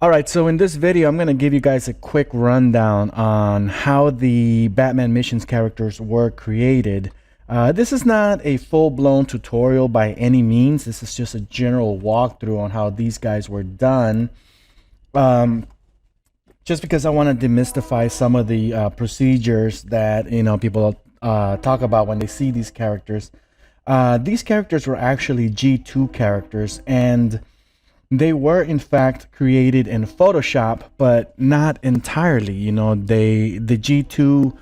All right, so in this video, I'm going to give you guys a quick rundown on how the Batman Missions characters were created. This is not a full-blown tutorial by any means. This is just a general walkthrough on how these guys were done. Just because I want to demystify some of the procedures that people talk about when they see these characters. These characters were actually G2 characters, and they were in fact created in Photoshop, but not entirely. The G2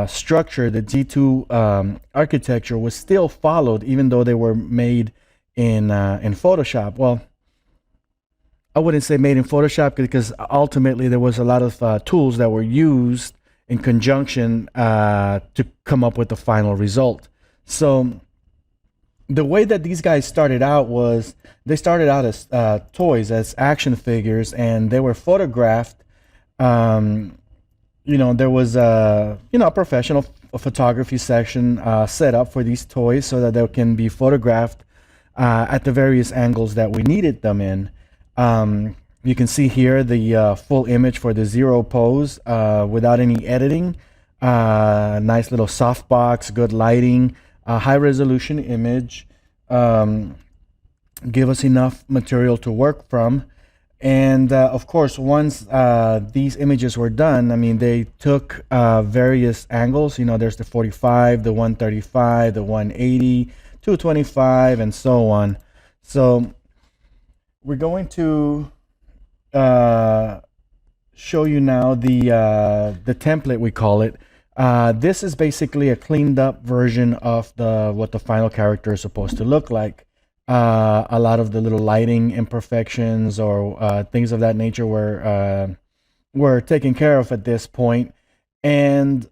structure, the G2 architecture was still followed, even though they were made in Photoshop. Well, I wouldn't say made in Photoshop, because ultimately there was a lot of tools that were used in conjunction to come up with the final result. So the way that these guys started out was they started out as toys, as action figures, and they were photographed. There was a professional photography section set up for these toys so that they can be photographed at the various angles that we needed them in. You can see here the full image for the zero pose without any editing. Nice little softbox, good lighting. High resolution image, give us enough material to work from. And of course, once these images were done, they took various angles. There's the 45, the 135, the 180, 225, and so on. So we're going to show you now the template, we call it. This is basically a cleaned up version of what the final character is supposed to look like. A lot of the little lighting imperfections or things of that nature were taken care of at this point. And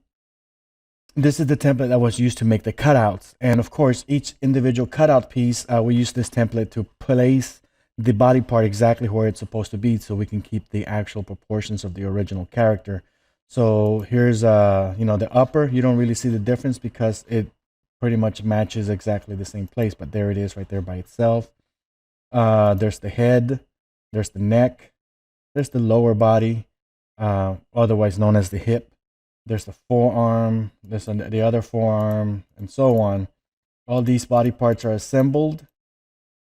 this is the template that was used to make the cutouts. And of course, each individual cutout piece, we use this template to place the body part exactly where it's supposed to be, so we can keep the actual proportions of the original character. So here's the upper. You don't really see the difference because it pretty much matches exactly the same place, but there it is right there by itself. There's the head, there's the neck, there's the lower body, otherwise known as the hip. There's the forearm, there's the other forearm, and so on. All these body parts are assembled,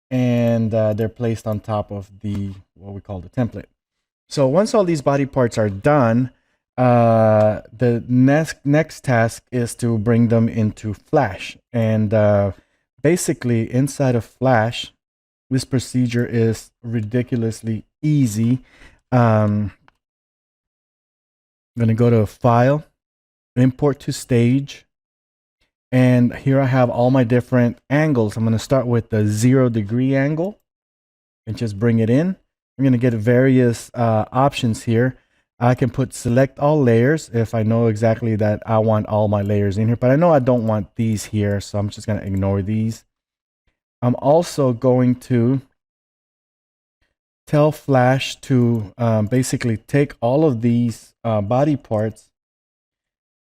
and they're placed on top of what we call the template. So once all these body parts are done, the next task is to bring them into Flash. And basically inside of Flash, this procedure is ridiculously easy. I'm going to go to File, Import to Stage, and here I have all my different angles. I'm going to start with the 0 degree angle and just bring it in. I'm going to get various options here. I can put select all layers if I know exactly that I want all my layers in here, but I know I don't want these here, so I'm just going to ignore these. I'm also going to tell Flash to basically take all of these body parts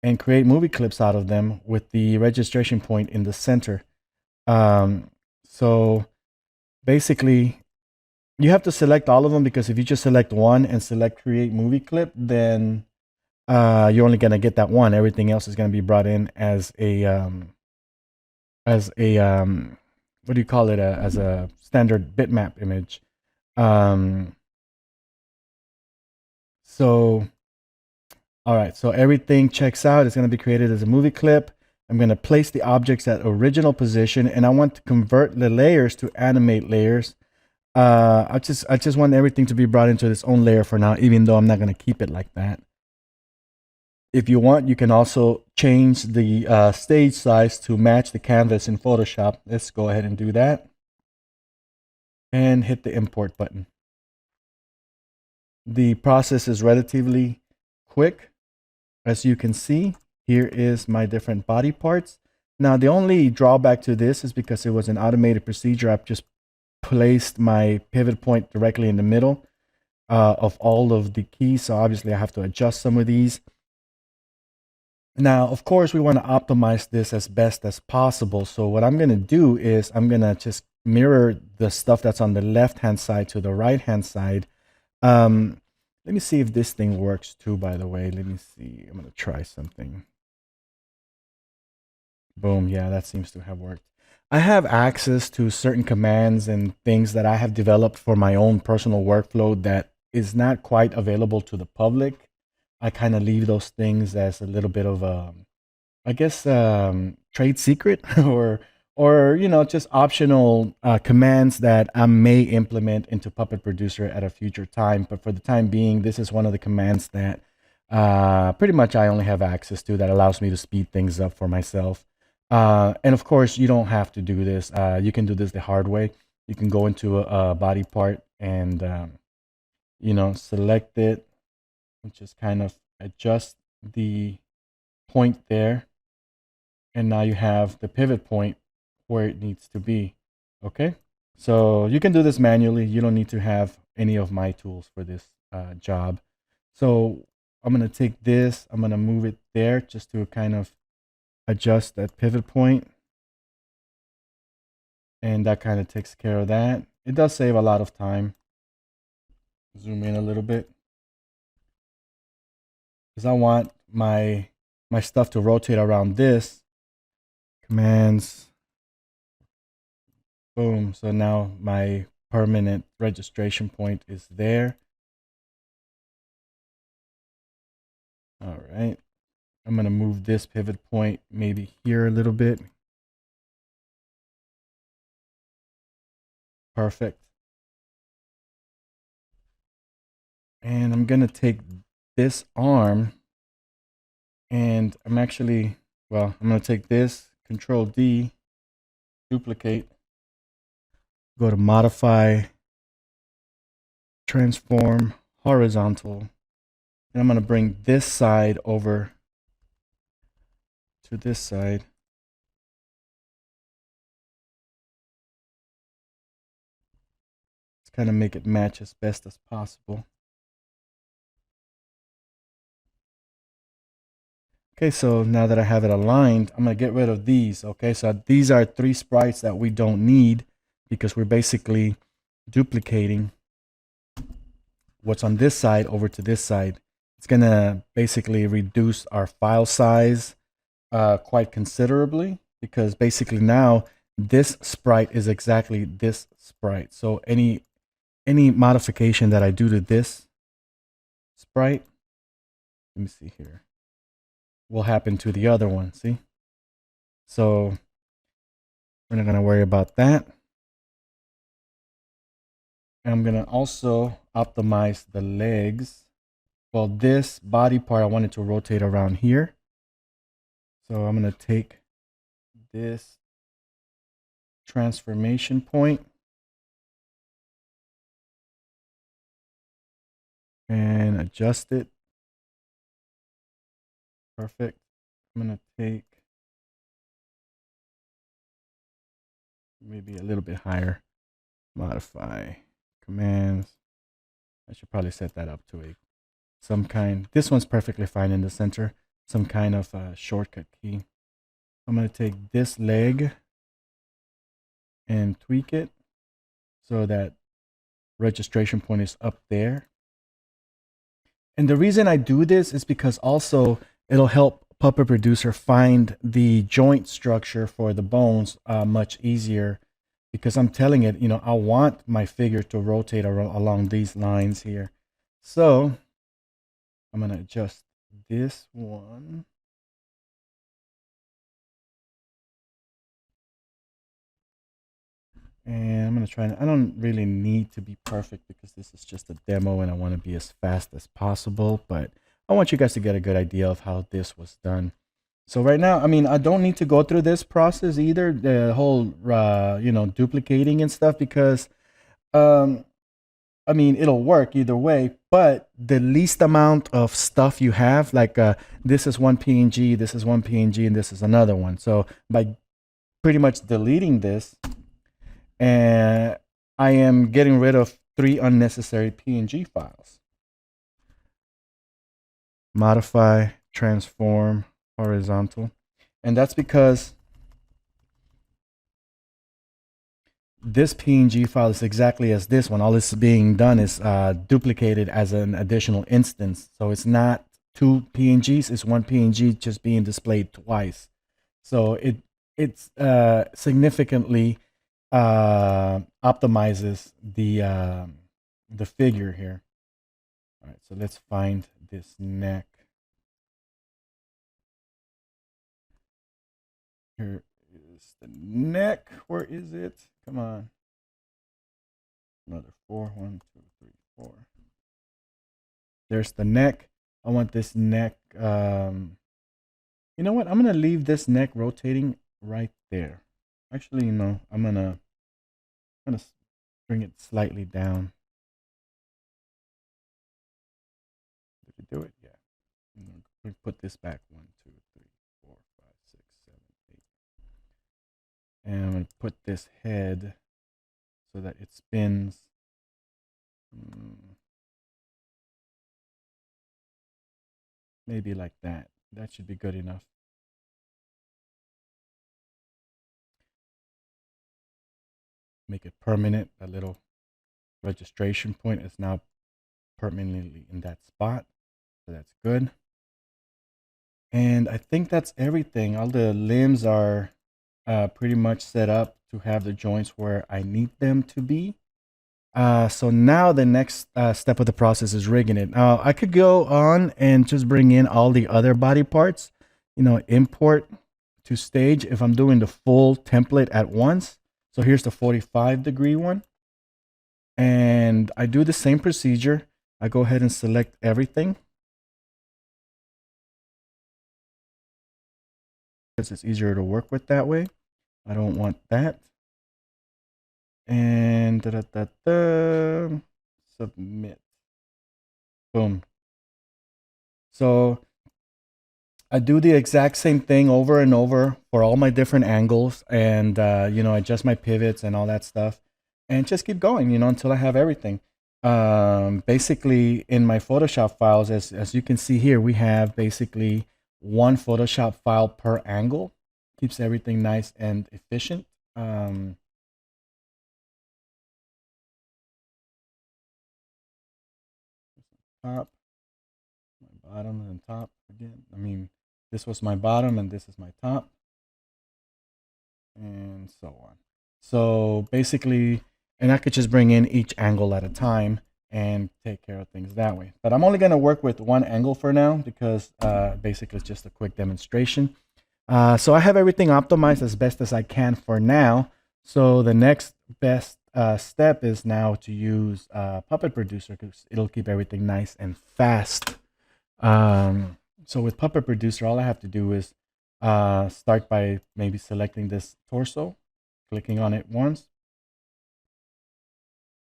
and create movie clips out of them with the registration point in the center. So basically, you have to select all of them, because if you just select one and select create movie clip, then you're only going to get that one. Everything else is going to be brought in as a what do you call it, as a standard bitmap image. So all right, so everything checks out. It's going to be created as a movie clip. I'm going to place the objects at original position, and I want to convert the layers to animate layers. I just want everything to be brought into its own layer for now, even though I'm not going to keep it like that. If you want, you can also change the stage size to match the canvas in Photoshop. Let's go ahead and do that. And hit the import button. The process is relatively quick. As you can see, here is my different body parts. Now, the only drawback to this is because it was an automated procedure. I've just placed my pivot point directly in the middle of all of the keys. So obviously I have to adjust some of these. Now, of course, we want to optimize this as best as possible. So what I'm going to do is I'm going to just mirror the stuff that's on the left-hand side to the right-hand side Um, let me see if this thing works too, by the way. Let me see. I'm going to try something. Boom. Yeah, that seems to have worked. I have access to certain commands and things that I have developed for my own personal workflow that is not quite available to the public. I kind of leave those things as a little bit of a, I guess, trade secret or just optional commands that I may implement into Puppet Producer at a future time. But for the time being, this is one of the commands that pretty much I only have access to that allows me to speed things up for myself. And of course, you don't have to do this. You can do this the hard way. You can go into a body part and select it and just kind of adjust the point there, and now you have the pivot point where it needs to be. Okay, so you can do this manually. You don't need to have any of my tools for this job. So I'm gonna take this, I'm gonna move it there just to kind of adjust that pivot point, and that kind of takes care of that. It does save a lot of time. Zoom in a little bit because I want my stuff to rotate around this. Commands, boom. So now my permanent registration point is there. All right. I'm going to move this pivot point maybe here a little bit. Perfect. And I'm going to take this arm and I'm going to take this, Control D, duplicate, go to Modify, Transform, Horizontal, and I'm going to bring this side over to this side. Let's kind of make it match as best as possible. Okay, so now that I have it aligned, I'm going to get rid of these. Okay, so these are 3 sprites that we don't need because we're basically duplicating what's on this side over to this side. It's going to basically reduce our file size quite considerably because basically now this sprite is exactly this sprite. So any modification that I do to this sprite, let me see here, will happen to the other one. See? So we're not going to worry about that. And I'm going to also optimize the legs. Well, this body part, I want it to rotate around here. So I'm going to take this transformation point and adjust it. Perfect. I'm going to take maybe a little bit higher. Modify commands. I should probably set that up to some kind. This one's perfectly fine in the center. Some kind of shortcut key. I'm going to take this leg and tweak it so that registration point is up there. And the reason I do this is because also it'll help Puppet Producer find the joint structure for the bones much easier, because I'm telling it, I want my figure to rotate along these lines here. So I'm going to adjust this one. And I'm going to try, I don't really need to be perfect because this is just a demo and I want to be as fast as possible, but I want you guys to get a good idea of how this was done. So right now, I don't need to go through this process either, the whole, duplicating and stuff, because, it'll work either way, but the least amount of stuff you have, like this is one PNG, this is one PNG, and this is another one. So by pretty much deleting this, and I am getting rid of 3 unnecessary PNG files. Modify, transform, horizontal. And that's because this PNG file is exactly as this one. All this is being done is duplicated as an additional instance. So it's not two PNGs, it's one PNG just being displayed twice. So it's significantly optimizes the figure here. All right, so let's find this neck. Here is the neck. Where is it? Come on. Another 4. 1, 2, 3, 4. There's the neck. I want this neck. You know what? I'm gonna leave this neck rotating right there. Actually, no. I'm gonna bring it slightly down. Did we do it? Yeah. I'm gonna put this back. 1, 2, 3, 4, 5, 6, 7, 8. And I'm gonna put this head so that it spins. Maybe like that. That should be good enough. Make it permanent. That little registration point is now permanently in that spot. So that's good. And I think that's everything. All the limbs are pretty much set up to have the joints where I need them to be. So now the next step of the process is rigging it. Now I could go on and just bring in all the other body parts, import to stage if I'm doing the full template at once. So here's the 45-degree one. And I do the same procedure. I go ahead and select everything. Because it's easier to work with that way. I don't want that. And submit. Boom. So I do the exact same thing over and over for all my different angles, and adjust my pivots and all that stuff, and just keep going, until I have everything. Basically, in my Photoshop files, as you can see here, we have basically one Photoshop file per angle. Keeps everything nice and efficient. Top, my bottom, and top again. I mean, this was my bottom and this is my top, and so on. So basically, and I could just bring in each angle at a time and take care of things that way. But I'm only going to work with one angle for now because basically it's just a quick demonstration. So I have everything optimized as best as I can for now. So the next best step is now to use Puppet Producer because it'll keep everything nice and fast. So with Puppet Producer, all I have to do is start by maybe selecting this torso, clicking on it once,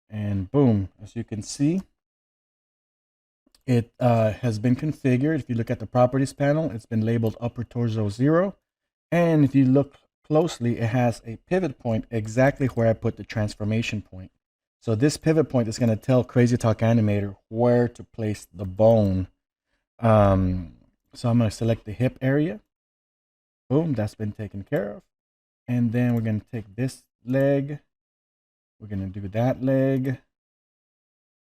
and boom, as you can see, it has been configured. If you look at the properties panel, it's been labeled upper torso 0. And if you look closely, it has a pivot point exactly where I put the transformation point. So this pivot point is going to tell Crazy Talk Animator where to place the bone. So I'm going to select the hip area. Boom, that's been taken care of. And then we're going to take this leg. We're going to do that leg.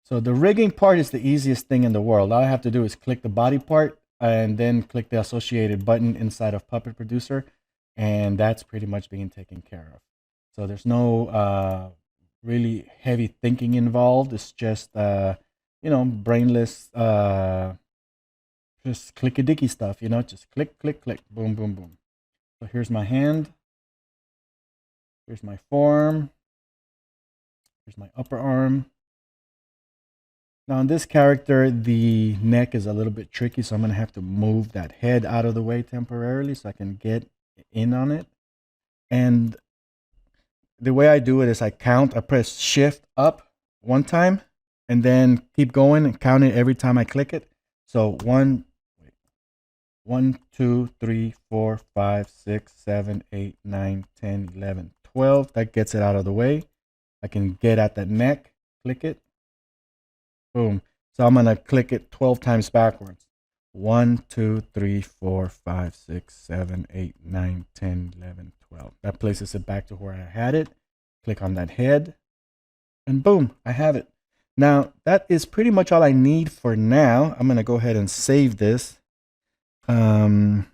So the rigging part is the easiest thing in the world. All I have to do is click the body part and then click the associated button inside of Puppet Producer. And that's pretty much being taken care of. So there's no really heavy thinking involved. It's just, brainless, just clicky-dicky stuff, just click, click, click, boom, boom, boom. So here's my hand. Here's my forearm. Here's my upper arm. Now in this character, the neck is a little bit tricky, so I'm going to have to move that head out of the way temporarily so I can get in on it. And the way I do it is I press shift up one time and then keep going and count it every time I click it. So 1, 2, 3, 4, 5, 6, 7, 8, 9, 10, 11, 12. That gets it out of the way. I can get at that neck, click it. Boom. So I'm going to click it 12 times backwards. 1, 2, 3, 4, 5, 6, 7, 8, 9, 10, 11, 12. That places it back to where I had it. Click on that head, and boom, I have it. Now, that is pretty much all I need for now. I'm going to go ahead and save this. Now,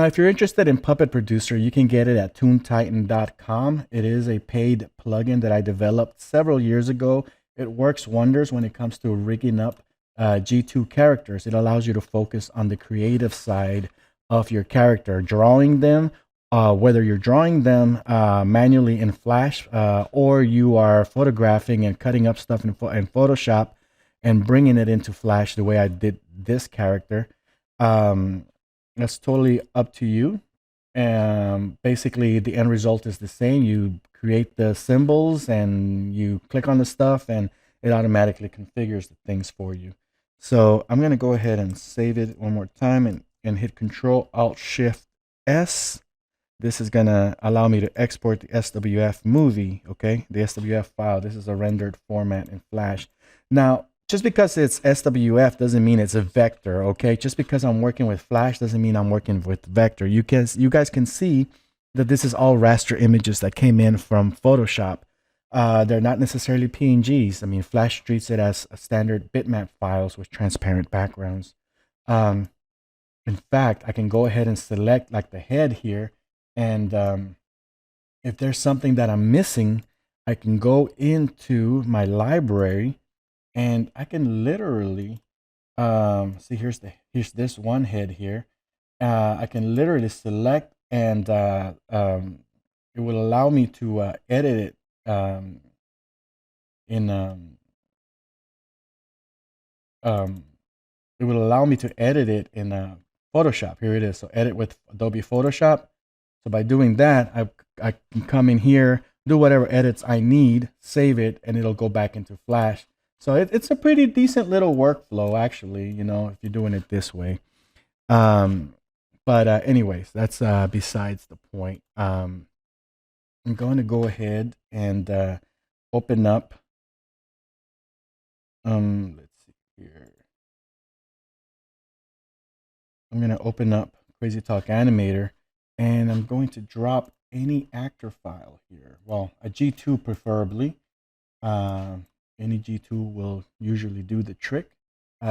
if you're interested in Puppet Producer, you can get it at toontitan.com. It is a paid plugin that I developed several years ago. It works wonders when it comes to rigging up G2 characters. It allows you to focus on the creative side of your character, drawing them, whether you're drawing them manually in Flash or you are photographing and cutting up stuff in Photoshop and bringing it into Flash the way I did this character. That's totally up to you. Basically, the end result is the same. You create the symbols and you click on the stuff and it automatically configures the things for you. So I'm going to go ahead and save it one more time and hit Control-Alt-Shift-S. This is going to allow me to export the SWF movie, okay? The SWF file. This is a rendered format in Flash. Now, just because it's SWF doesn't mean it's a vector, okay? Just because I'm working with Flash doesn't mean I'm working with vector. You guys can see that this is all raster images that came in from Photoshop. They're not necessarily PNGs. I mean, Flash treats it as a standard bitmap files with transparent backgrounds. In fact, I can go ahead and select like the head here, and if there's something that I'm missing, I can go into my library and I can literally see here's this one head here. I can literally select and it will allow me to edit it it will allow me to edit it in Photoshop. Here it is. So edit with Adobe Photoshop. So by doing that, I can come in here, do whatever edits I need, save it, and it'll go back into Flash. So it's a pretty decent little workflow, actually, you know, if you're doing it this way. But anyways, that's besides the point. I'm going to go ahead and open up. Let's see here. I'm going to open up Crazy Talk Animator, and I'm going to drop any actor file here. Well, a G2 preferably. Any G2 will usually do the trick.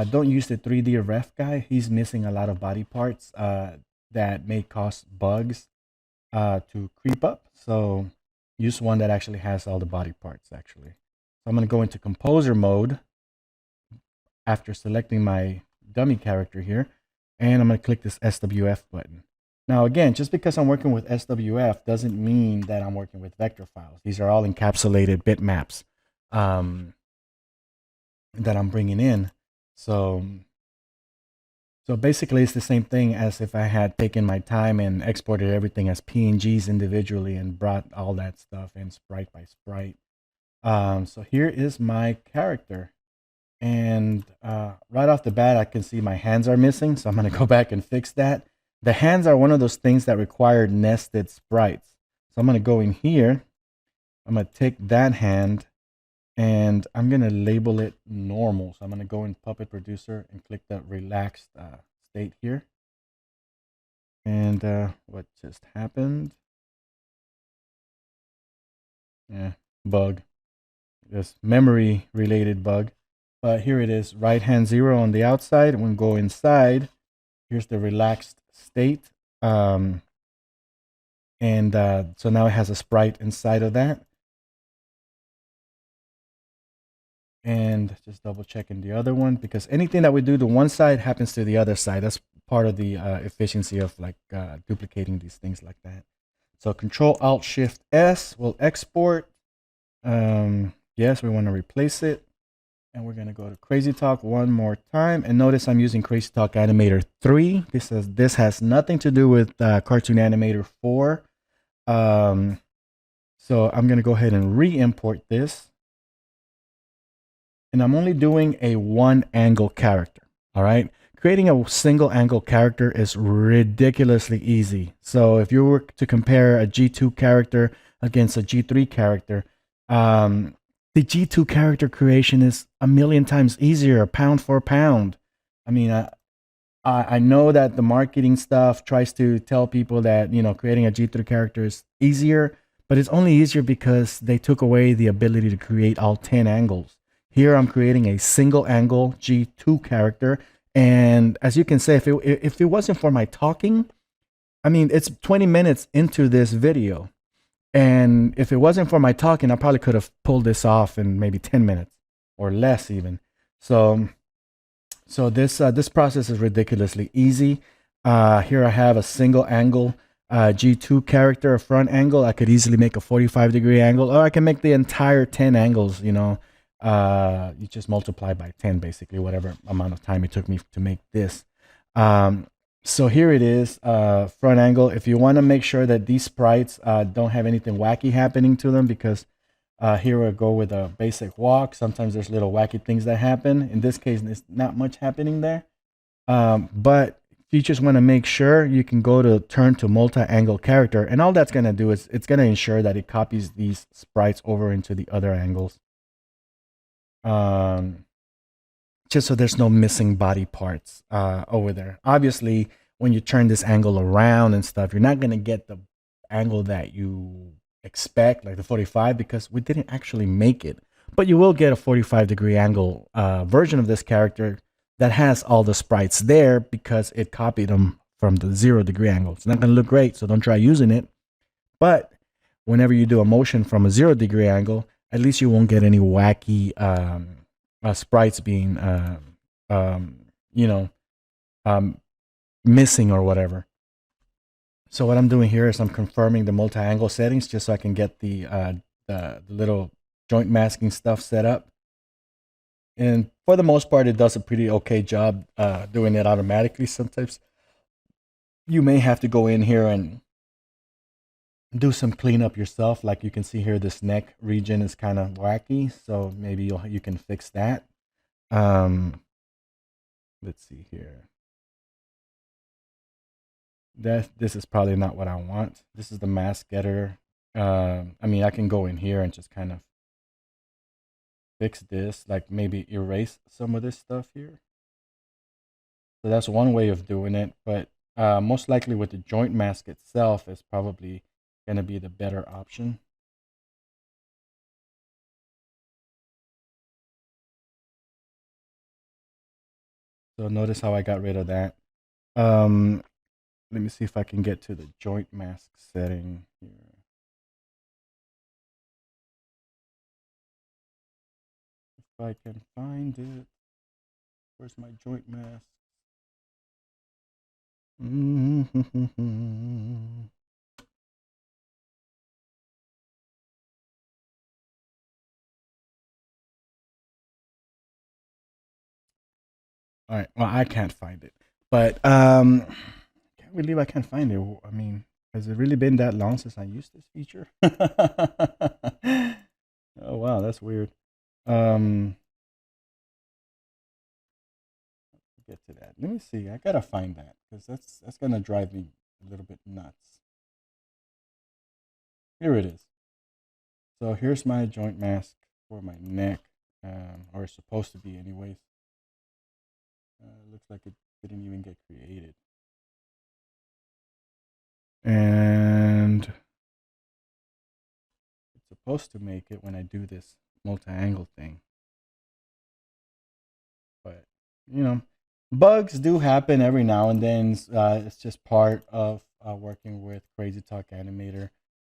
Don't use the 3D ref guy. He's missing a lot of body parts that may cause bugs to creep up. So use one that actually has all the body parts, actually. So I'm going to go into composer mode after selecting my dummy character here. And I'm going to click this SWF button. Now, again, just because I'm working with SWF doesn't mean that I'm working with vector files. These are all encapsulated bitmaps that I'm bringing in. So basically, it's the same thing as if I had taken my time and exported everything as PNGs individually and brought all that stuff in sprite by sprite. So here is my character. And right off the bat, I can see my hands are missing. So I'm going to go back and fix that. The hands are one of those things that require nested sprites. So I'm going to go in here. I'm going to take that hand and I'm going to label it normal. So I'm going to go in Puppet Producer and click the relaxed state here. And what just happened? Yeah, bug. This memory related bug. But here it is, right hand 0 on the outside. When we go inside, here's the relaxed state. So now it has a sprite inside of that. And just double checking the other one, because anything that we do to one side happens to the other side. That's part of the efficiency of like duplicating these things like that. So Control-Alt-Shift-S will export. Yes, we want to replace it. And we're going to go to Crazy Talk one more time. And notice I'm using Crazy Talk Animator 3. This has nothing to do with Cartoon Animator 4. So I'm going to go ahead and re-import this. And I'm only doing a one angle character. All right. Creating a single angle character is ridiculously easy. So if you were to compare a G2 character against a G3 character, the G2 character creation is a million times easier, pound for pound. I mean, I know that the marketing stuff tries to tell people that, creating a G3 character is easier, but it's only easier because they took away the ability to create all 10 angles. Here I'm creating a single angle G2 character. And as you can say, if it wasn't for my talking, I mean, it's 20 minutes into this video. And if it wasn't for my talking, I probably could have pulled this off in maybe 10 minutes or less even. So this process is ridiculously easy. Here I have a single angle G2 character, a front angle. I could easily make a 45-degree angle, or I can make the entire 10 angles. You just multiply by 10, basically, whatever amount of time it took me to make this. So here it is, front angle. If you want to make sure that these sprites don't have anything wacky happening to them, because here we'll go with a basic walk. Sometimes there's little wacky things that happen. In this case, there's not much happening there. But if you just want to make sure, you can go to turn to multi-angle character. And all that's going to do is it's going to ensure that it copies these sprites over into the other angles. Just so there's no missing body parts over there. Obviously, when you turn this angle around and stuff, you're not going to get the angle that you expect, like the 45, because we didn't actually make it. But you will get a 45-degree angle version of this character that has all the sprites there because it copied them from the 0-degree angle. It's not going to look great, so don't try using it. But whenever you do a motion from a 0-degree angle, at least you won't get any wacky sprites being, missing or whatever. So what I'm doing here is I'm confirming the multi-angle settings just so I can get the little joint masking stuff set up. And for the most part, it does a pretty okay job doing it automatically. Sometimes you may have to go in here and do some cleanup yourself. Like you can see here, this neck region is kind of wacky, so maybe you can fix that. Let's see here. This is probably not what I want. This is the mask editor. I mean, I can go in here and just kind of fix this, like maybe erase some of this stuff here. So that's one way of doing it, but most likely with the joint mask itself is probably going to be the better option. So notice how I got rid of that. Let me see if I can get to the joint mask setting here. If I can find it. Where's my joint mask? All right. Well, I can't find it, but can't believe I can't find it. I mean, has it really been that long since I used this feature? Oh wow, that's weird. Um, get to that. Let me see. I gotta find that because that's gonna drive me a little bit nuts. Here it is. So here's my joint mask for my neck, or it's supposed to be, anyways. Looks like it didn't even get created. And it's supposed to make it when I do this multi-angle thing. But, bugs do happen every now and then. It's just part of working with Crazy Talk Animator.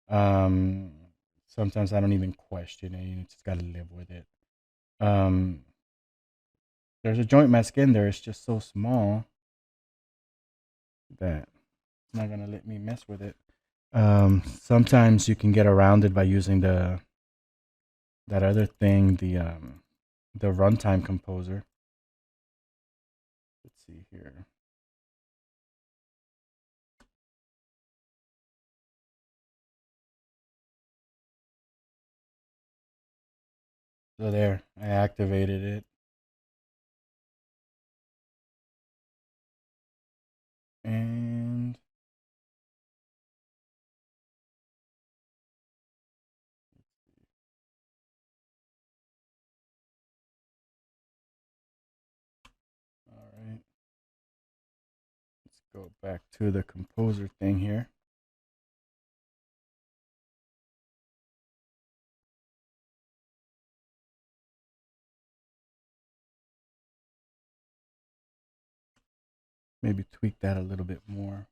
Sometimes I don't even question it. You just got to live with it. There's a joint mask in there. It's just so small that it's not going to let me mess with it. Sometimes you can get around it by using that other thing, the runtime composer. Let's see here. So there, I activated it. And all right. Go back to the composer thing here. Maybe tweak that a little bit more.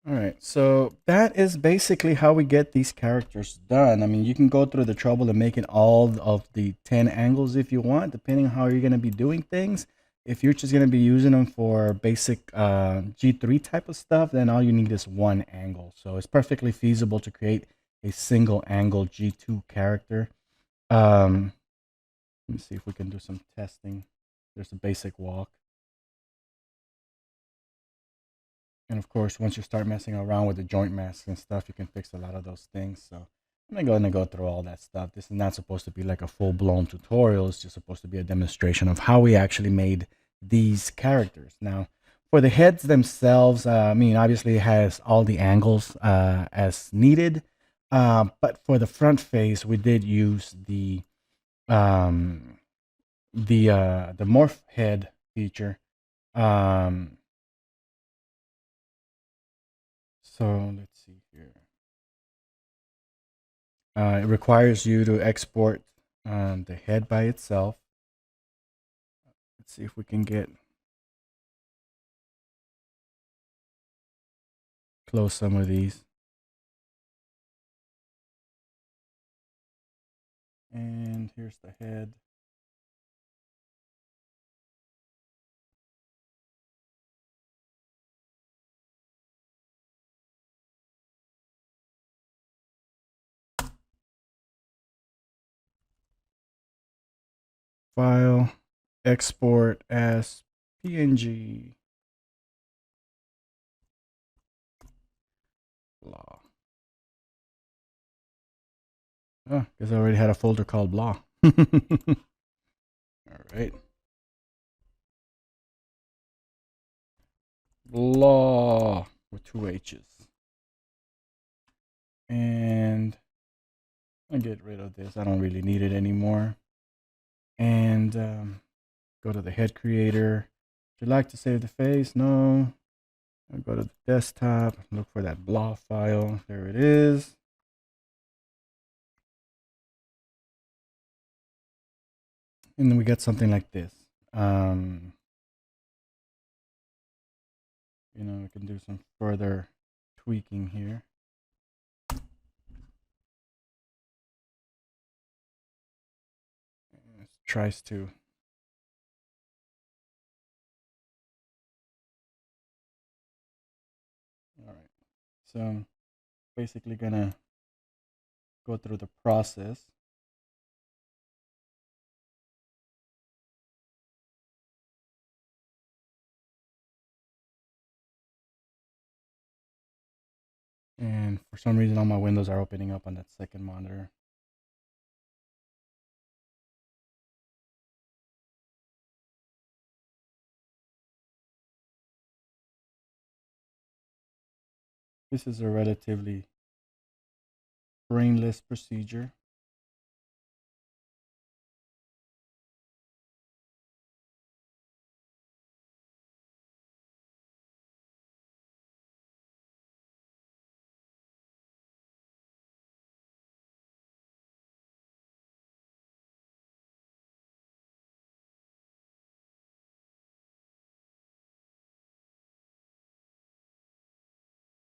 All right, so that is basically how we get these characters done. I mean, you can go through the trouble of making all of the 10 angles if you want, depending on how you're going to be doing things. If you're just going to be using them for basic G3 type of stuff, then all you need is one angle. So it's perfectly feasible to create a single angle G2 character. Let me see if we can do some testing. There's a basic walk. And of course, once you start messing around with the joint masks and stuff, you can fix a lot of those things. So I'm not going to go through all that stuff. This is not supposed to be like a full-blown tutorial. It's just supposed to be a demonstration of how we actually made these characters. Now, for the heads themselves, I mean, obviously it has all the angles as needed. But for the front face, we did use um, the morph head feature. Um, so let's see here. It requires you to export the head by itself. Let's see if we can get close some of these. And here's the head. File, export as PNG. Blah. Oh, because I already had a folder called blah. All right. Blah with two H's. And I get rid of this. I don't really need it anymore. And go to the head creator. Would you like to save the face? No. I'll go to the desktop, look for that blah file. There it is. And then we get something like this. We can do some further tweaking here. It tries to. All right. So I'm basically gonna go through the process. And for some reason, all my windows are opening up on that second monitor. This is a relatively brainless procedure.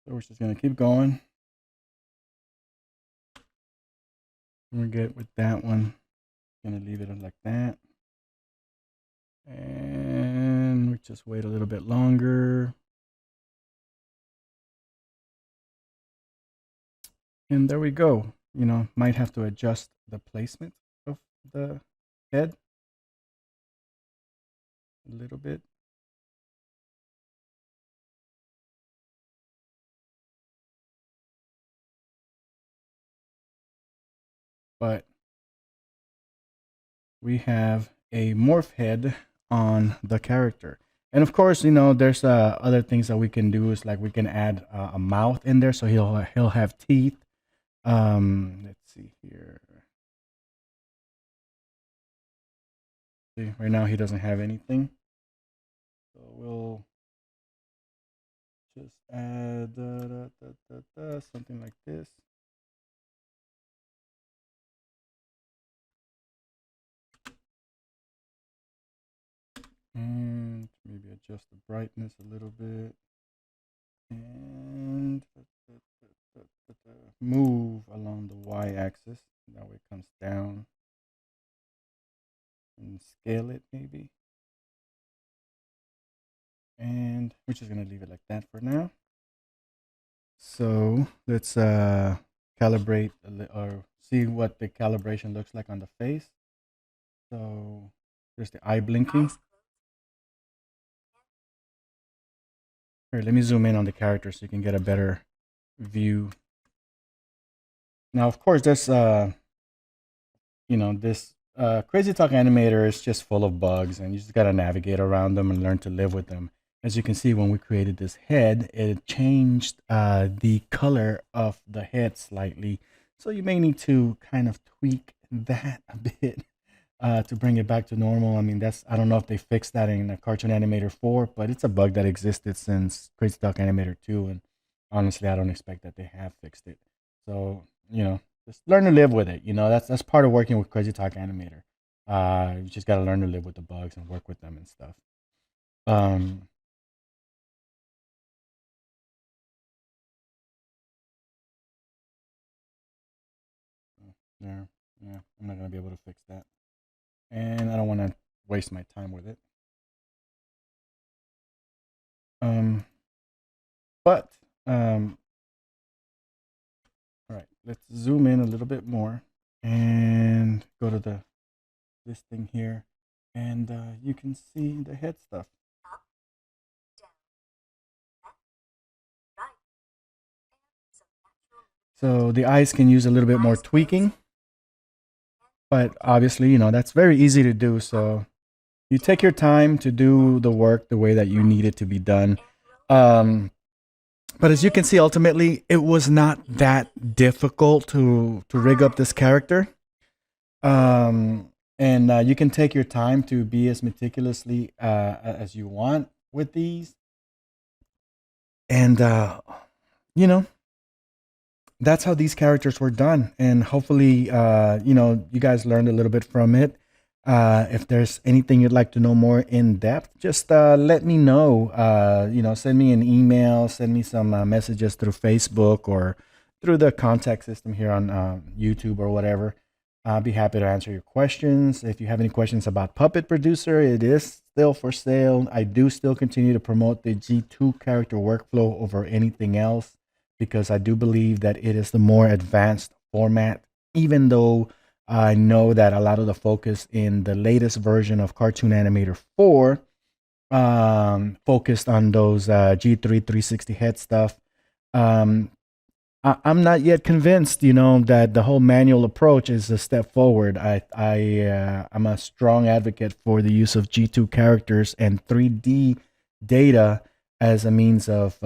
So we're just gonna keep going. We get with that one. Gonna leave it like that. And we just wait a little bit longer. And there we go. Might have to adjust the placement of the head a little bit. But we have a morph head on the character. And of course, there's other things that we can do. Is like we can add a mouth in there, so he'll have teeth. Let's see here. See, right now he doesn't have anything, so we'll just add something like this. And maybe adjust the brightness a little bit. And move along the y-axis. That way it comes down. And scale it maybe. And we're just going to leave it like that for now. So let's calibrate or see what the calibration looks like on the face. So there's the eye blinking. Here, let me zoom in on the character so you can get a better view. Now, of course, this Crazy Talk Animator is just full of bugs, and you just got to navigate around them and learn to live with them. As you can see, when we created this head, it changed the color of the head slightly. So you may need to kind of tweak that a bit to bring it back to normal. I mean, I don't know if they fixed that in Cartoon Animator 4, but it's a bug that existed since Crazy Talk Animator 2. And honestly, I don't expect that they have fixed it. So, just learn to live with it. That's part of working with Crazy Talk Animator. You just got to learn to live with the bugs and work with them and stuff. Yeah, I'm not gonna be able to fix that, and I don't want to waste my time with it. But all right, let's zoom in a little bit more and go to this thing here, and you can see the head stuff. So the eyes can use a little bit more tweaking, but obviously, that's very easy to do. So you take your time to do the work the way that you need it to be done. But as you can see, ultimately, it was not that difficult to rig up this character. And you can take your time to be as meticulously as you want with these. And, that's how these characters were done. And hopefully, you guys learned a little bit from it. If there's anything you'd like to know more in depth, just let me know. Send me an email, send me some messages through Facebook or through the contact system here on YouTube or whatever. I'll be happy to answer your questions. If you have any questions about Puppet Producer, it is still for sale. I do still continue to promote the G2 character workflow over anything else because I do believe that it is the more advanced format, even though I know that a lot of the focus in the latest version of Cartoon Animator 4 focused on those G3 360 head stuff. I'm not yet convinced, that the whole manual approach is a step forward. I'm a strong advocate for the use of G2 characters and 3D data as a means of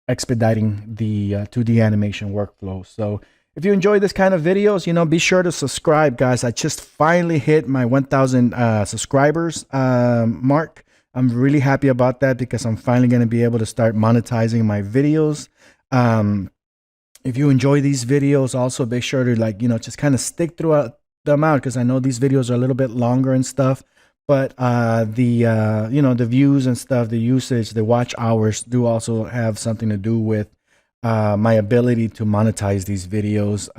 expediting the 2D animation workflow. So if you enjoy this kind of videos, be sure to subscribe, guys. I just finally hit my 1,000 subscribers mark. I'm really happy about that because I'm finally going to be able to start monetizing my videos. If you enjoy these videos, also be sure to just kind of stick throughout them out because I know these videos are a little bit longer and stuff. But the views and stuff, the usage, the watch hours do also have something to do with my ability to monetize these videos.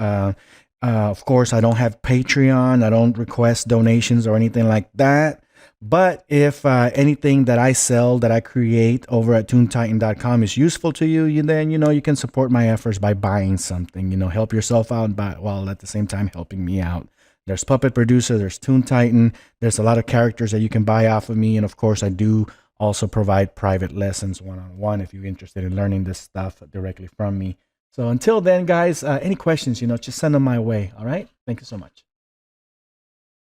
Of course, I don't have Patreon. I don't request donations or anything like that. But if anything that I sell, that I create over at toontitan.com is useful to you, then you can support my efforts by buying something. Help yourself out while at the same time helping me out. There's Puppet Producer, there's Toon Titan, there's a lot of characters that you can buy off of me, and of course, I do also provide private lessons one-on-one if you're interested in learning this stuff directly from me. So until then, guys, any questions, just send them my way. All right? Thank you so much.